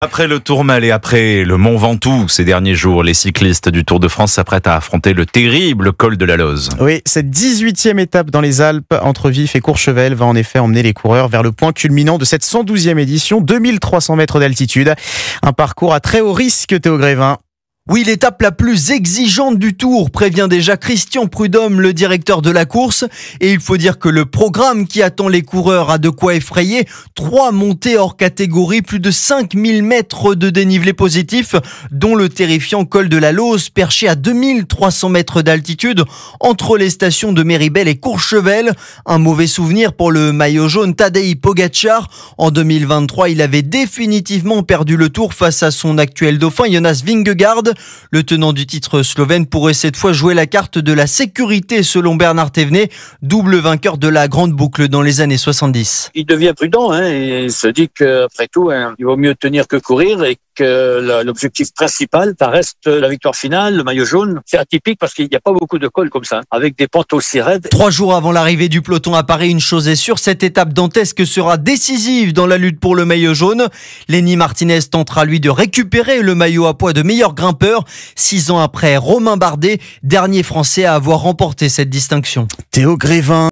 Après le Tourmalet et après le Mont Ventoux, ces derniers jours, les cyclistes du Tour de France s'apprêtent à affronter le terrible col de la Loze. Oui, cette 18e étape dans les Alpes entre Vif et Courchevel va en effet emmener les coureurs vers le point culminant de cette 112e édition, 2300 mètres d'altitude. Un parcours à très haut risque, Théo Grévin. Oui, l'étape la plus exigeante du Tour, prévient déjà Christian Prudhomme, le directeur de la course. Et il faut dire que le programme qui attend les coureurs a de quoi effrayer. 3 montées hors catégorie, plus de 5000 mètres de dénivelé positif, dont le terrifiant col de la Loze, perché à 2300 mètres d'altitude, entre les stations de Méribel et Courchevel. Un mauvais souvenir pour le maillot jaune Tadej Pogačar. En 2023, il avait définitivement perdu le Tour face à son actuel dauphin Jonas Vingegaard. Le tenant du titre slovène pourrait cette fois jouer la carte de la sécurité selon Bernard Thévenet, double vainqueur de la grande boucle dans les années 70. Il devient prudent et il se dit qu'après tout, il vaut mieux tenir que courir et que l'objectif principal, ça reste la victoire finale, le maillot jaune. C'est atypique parce qu'il n'y a pas beaucoup de cols comme ça, avec des pentes aussi raides. 3 jours avant l'arrivée du peloton à Paris, une chose est sûre, cette étape dantesque sera décisive dans la lutte pour le maillot jaune. Lenny Martinez tentera lui de récupérer le maillot à poids de meilleur grimpeur, 6 ans après Romain Bardet, dernier Français à avoir remporté cette distinction. Théo Grévin.